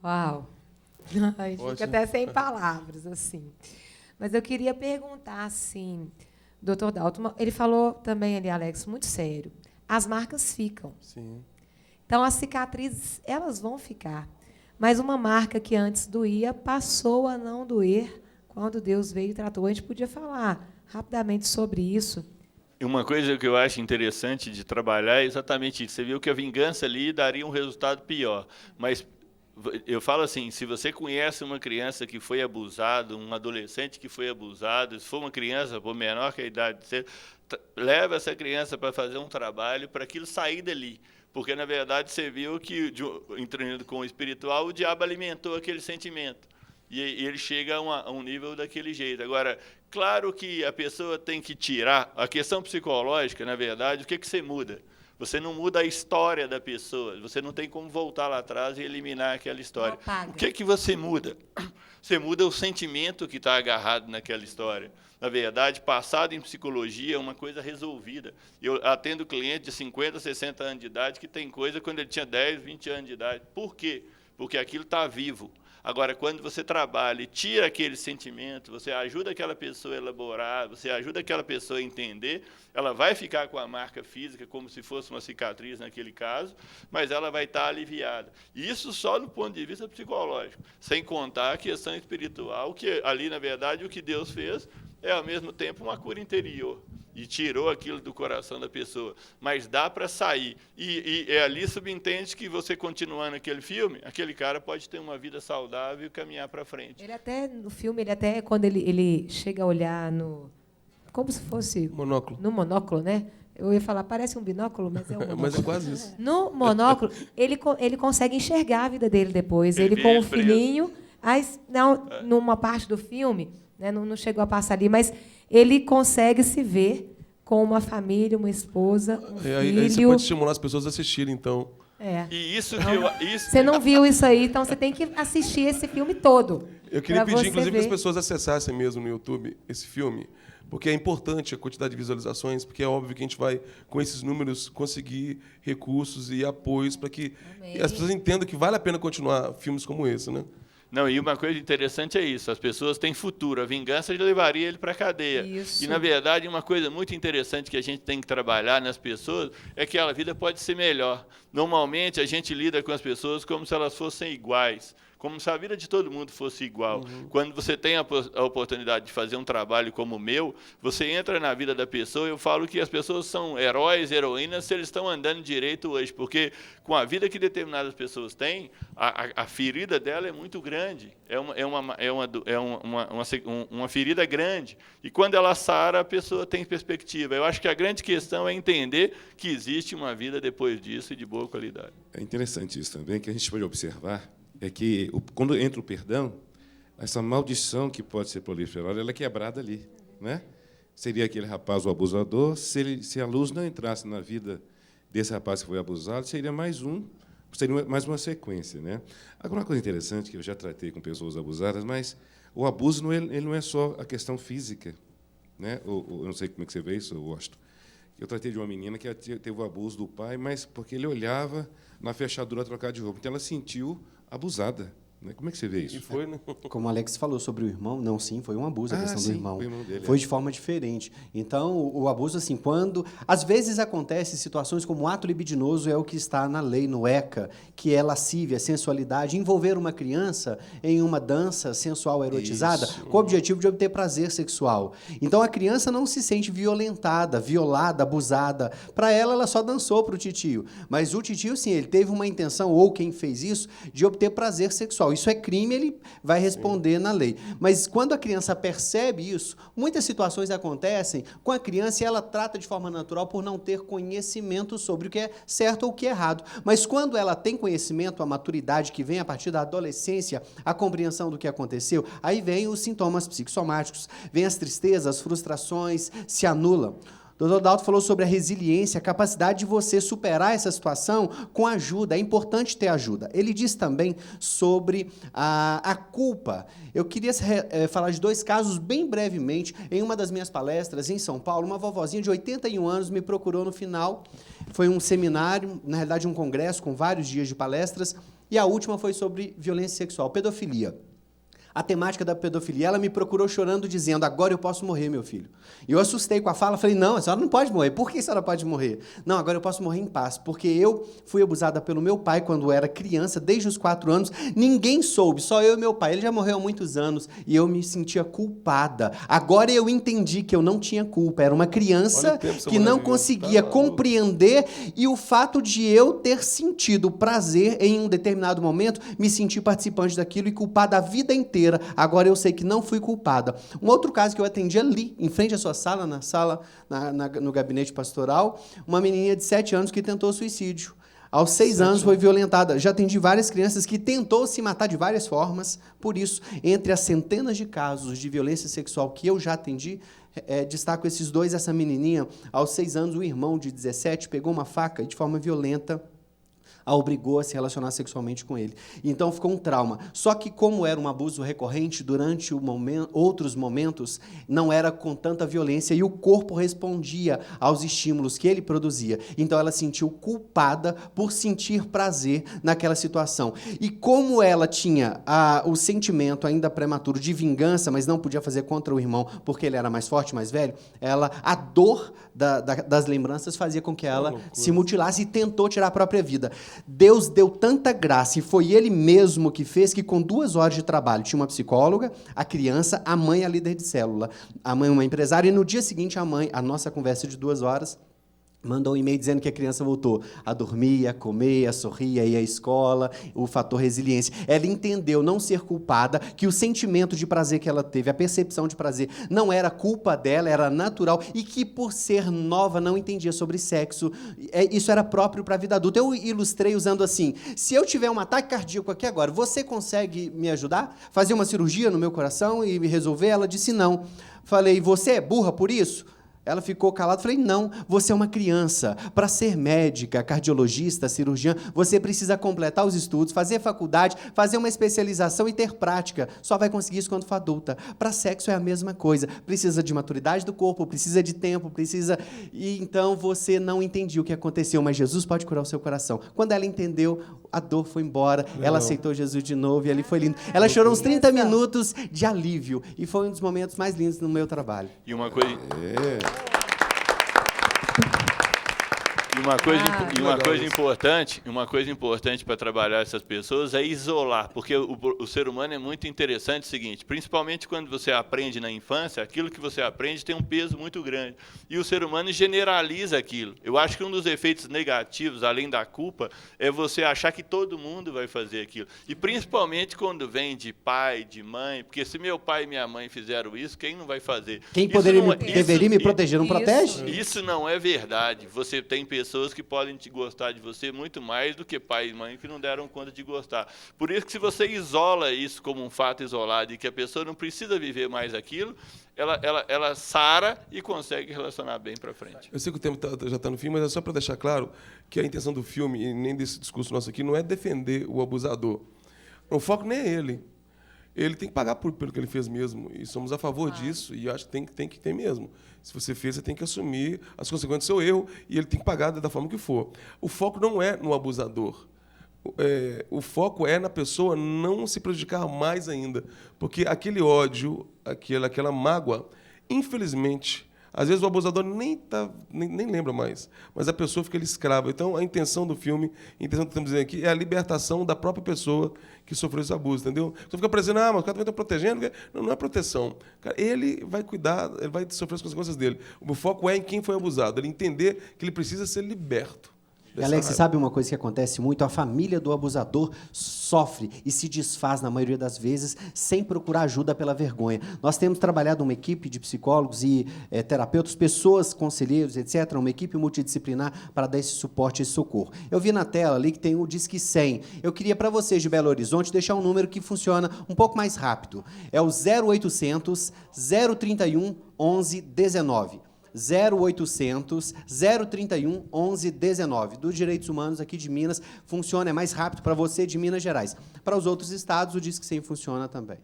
Uau! Ai, fica até sem palavras, assim. Mas eu queria perguntar, assim, doutor Dalton, ele falou também ali, Alex, muito sério. As marcas ficam. Sim. Então, as cicatrizes, elas vão ficar. Mas uma marca que antes doía passou a não doer quando Deus veio e tratou. A gente podia falar rapidamente sobre isso. Uma coisa que eu acho interessante de trabalhar é exatamente isso. Você viu que a vingança ali daria um resultado pior. Mas eu falo assim, se você conhece uma criança que foi abusada, um adolescente que foi abusado, se for uma criança por menor que a idade de ser, leva essa criança para fazer um trabalho para aquilo sair dali. Porque, na verdade, você viu que, entrando com o espiritual, o diabo alimentou aquele sentimento. E ele chega a um nível daquele jeito. Agora, claro que a pessoa tem que tirar. A questão psicológica, na verdade, o que você muda? Você não muda a história da pessoa. Você não tem como voltar lá atrás e eliminar aquela história. O que você muda? Você muda o sentimento que está agarrado naquela história. Na verdade, passado em psicologia é uma coisa resolvida. Eu atendo cliente de 50, 60 anos de idade que tem coisa quando ele tinha 10, 20 anos de idade. Por quê? Porque aquilo está vivo. Agora, quando você trabalha e tira aquele sentimento, você ajuda aquela pessoa a elaborar, você ajuda aquela pessoa a entender, ela vai ficar com a marca física como se fosse uma cicatriz naquele caso, mas ela vai estar aliviada. Isso só do ponto de vista psicológico, sem contar a questão espiritual, que ali, na verdade, o que Deus fez é, ao mesmo tempo, uma cura interior. E tirou aquilo do coração da pessoa. Mas dá para sair. E ali subentende que você continuando aquele filme, aquele cara pode ter uma vida saudável e caminhar para frente. Ele até, no filme, quando ele chega a olhar como se fosse... Monóculo. No monóculo, né? Eu ia falar, parece um binóculo, mas é um monóculo. Mas é quase isso. No monóculo, ele consegue enxergar a vida dele depois. Ele com o filhinho... numa parte do filme, né, não chegou a passar ali, mas ele consegue se ver com uma família, uma esposa, um filho. Aí você pode estimular as pessoas a assistirem, então. E isso você não viu isso aí, então você tem que assistir esse filme todo. Eu queria pedir, inclusive, ver. que as pessoas acessassem mesmo no YouTube esse filme, porque é importante a quantidade de visualizações, porque é óbvio que a gente vai, com esses números, conseguir recursos e apoios para que as pessoas entendam que vale a pena continuar filmes como esse, né? Não, e uma coisa interessante é isso, as pessoas têm futuro, a vingança levaria ele para a cadeia. Isso. E, na verdade, uma coisa muito interessante que a gente tem que trabalhar nas pessoas é que a vida pode ser melhor. Normalmente, a gente lida com as pessoas como se elas fossem iguais, como se a vida de todo mundo fosse igual. Quando você tem a oportunidade de fazer um trabalho como o meu, você entra na vida da pessoa, eu falo que as pessoas são heróis, heroínas, se eles estão andando direito hoje, porque com a vida que determinadas pessoas têm, a ferida dela é muito grande, uma ferida grande, e quando ela sara, a pessoa tem perspectiva. Eu acho que a grande questão é entender que existe uma vida depois disso e de boa qualidade. É interessante isso também, que a gente pode observar, é que, quando entra o perdão, essa maldição que pode ser proliferada, ela é quebrada ali, né? Seria aquele rapaz, o abusador, se a luz não entrasse na vida desse rapaz que foi abusado, seria mais uma sequência, né? Agora, uma coisa interessante, que eu já tratei com pessoas abusadas, mas o abuso ele não é só a questão física, né? Eu não sei como é que você vê isso, Washington. Eu tratei de uma menina que teve o abuso do pai, mas porque ele olhava na fechadura trocar de roupa. Então, ela sentiu abusada. Como é que você vê isso? E foi, né? Como o Alex falou sobre o irmão, não, sim, foi um abuso a questão do irmão. O irmão dele, foi de forma diferente. Então, o abuso, assim, quando... Às vezes acontece situações como o ato libidinoso é o que está na lei, no ECA, que é lascívia, sensualidade, envolver uma criança em uma dança sensual erotizada com o objetivo de obter prazer sexual. Então, a criança não se sente violentada, violada, abusada. Para ela só dançou para o titio. Mas o titio, sim, ele teve uma intenção, ou quem fez isso, de obter prazer sexual. Isso é crime, ele vai responder na lei. Mas quando a criança percebe isso, muitas situações acontecem com a criança e ela trata de forma natural por não ter conhecimento sobre o que é certo ou o que é errado. Mas quando ela tem conhecimento, a maturidade que vem a partir da adolescência, a compreensão do que aconteceu, aí vem os sintomas psicossomáticos, vem as tristezas, as frustrações, se anulam. O Dr. Dalton falou sobre a resiliência, a capacidade de você superar essa situação com ajuda. É importante ter ajuda. Ele diz também sobre a culpa. Eu queria falar de 2 casos bem brevemente. Em uma das minhas palestras em São Paulo, uma vovozinha de 81 anos me procurou no final. Foi um seminário, na realidade um congresso com vários dias de palestras. E a última foi sobre violência sexual, pedofilia. A temática da pedofilia, ela me procurou chorando, dizendo, agora eu posso morrer, meu filho. E eu assustei com a fala, falei, não, a senhora não pode morrer. Por que a senhora pode morrer? Não, agora eu posso morrer em paz, porque eu fui abusada pelo meu pai quando era criança, desde os 4 anos, ninguém soube, só eu e meu pai. Ele já morreu há muitos anos e eu me sentia culpada. Agora eu entendi que eu não tinha culpa, era uma criança que não conseguia compreender, e o fato de eu ter sentido prazer em um determinado momento, me senti participante daquilo e culpada a vida inteira. Agora eu sei que não fui culpada. Um outro caso que eu atendi ali, em frente à sua sala, no gabinete pastoral, uma menininha de 7 anos que tentou suicídio. Aos 6 anos foi violentada. Já atendi várias crianças que tentou se matar de várias formas. Por isso, entre as centenas de casos de violência sexual que eu já atendi, destaco esses 2. Essa menininha, aos 6 anos, o irmão de 17 pegou uma faca e, de forma violenta, a obrigou a se relacionar sexualmente com ele. Então, ficou um trauma. Só que, como era um abuso recorrente, durante outros momentos, não era com tanta violência, e o corpo respondia aos estímulos que ele produzia. Então, ela se sentiu culpada por sentir prazer naquela situação. E como ela tinha o sentimento ainda prematuro de vingança, mas não podia fazer contra o irmão, porque ele era mais forte, mais velho, a dor das lembranças fazia com que ela se mutilasse e tentou tirar a própria vida. Deus deu tanta graça, e foi Ele mesmo que fez, que com 2 horas de trabalho, tinha uma psicóloga, a criança, a mãe, a líder de célula, a mãe uma empresária, e no dia seguinte a nossa conversa de 2 horas, mandou um e-mail dizendo que a criança voltou a dormir, a comer, a sorrir, a ir à escola, o fator resiliência. Ela entendeu não ser culpada, que o sentimento de prazer que ela teve, a percepção de prazer, não era culpa dela, era natural, e que, por ser nova, não entendia sobre sexo. Isso era próprio para a vida adulta. Eu ilustrei usando assim, se eu tiver um ataque cardíaco aqui agora, você consegue me ajudar? Fazer uma cirurgia no meu coração e me resolver? Ela disse não. Falei, você é burra por isso? Ela ficou calada. Falei, não, você é uma criança. Para ser médica, cardiologista, cirurgiã, você precisa completar os estudos, fazer faculdade, fazer uma especialização e ter prática. Só vai conseguir isso quando for adulta. Para sexo é a mesma coisa. Precisa de maturidade do corpo, precisa de tempo, precisa... E então você não entendia o que aconteceu, mas Jesus pode curar o seu coração. Quando ela entendeu, a dor foi embora, ela aceitou Jesus de novo e ali foi lindo. Ela chorou uns 30 minutos de alívio e foi um dos momentos mais lindos no meu trabalho. E uma coisa... uma coisa importante para trabalhar essas pessoas é isolar, porque o ser humano é muito interessante o seguinte, principalmente quando você aprende na infância, aquilo que você aprende tem um peso muito grande, e o ser humano generaliza aquilo. Eu acho que um dos efeitos negativos, além da culpa, é você achar que todo mundo vai fazer aquilo, e principalmente quando vem de pai, de mãe, porque se meu pai e minha mãe fizeram isso, quem não vai fazer? Quem deveria me proteger não protege? Isso não é verdade. Você tem pessoas que podem te gostar de você muito mais do que pai e mãe que não deram conta de gostar. Por isso que se você isola isso como um fato isolado e que a pessoa não precisa viver mais aquilo, ela sara e consegue relacionar bem para frente. Eu sei que o tempo já está no fim, mas é só para deixar claro que a intenção do filme, e nem desse discurso nosso aqui, não é defender o abusador. O foco nem é ele. Ele tem que pagar pelo que ele fez mesmo. E somos a favor disso, e acho que tem que ter mesmo. Se você fez, você tem que assumir as consequências do seu erro, e ele tem que pagar da forma que for. O foco não é no abusador. O foco é na pessoa não se prejudicar mais ainda. Porque aquele ódio, aquela mágoa, infelizmente, às vezes o abusador nem lembra mais, mas a pessoa fica ali escrava. Então, a intenção do filme, a intenção que estamos dizendo aqui, é a libertação da própria pessoa que sofreu esse abuso, entendeu? Você fica parecendo, mas o cara também está protegendo. Não é proteção. Cara, ele vai cuidar, ele vai sofrer as consequências dele. O foco é em quem foi abusado, ele entender que ele precisa ser liberto. Alex, você sabe uma coisa que acontece muito? A família do abusador sofre e se desfaz, na maioria das vezes, sem procurar ajuda pela vergonha. Nós temos trabalhado uma equipe de psicólogos e terapeutas, pessoas, conselheiros, etc., uma equipe multidisciplinar para dar esse suporte, esse socorro. Eu vi na tela ali que tem o Disque 100. Eu queria, para vocês de Belo Horizonte, deixar um número que funciona um pouco mais rápido. É o 0800 031 1119. 0800 031 1119. Dos Direitos Humanos aqui de Minas, funciona, é mais rápido para você de Minas Gerais. Para os outros estados, o Disque 100 funciona também.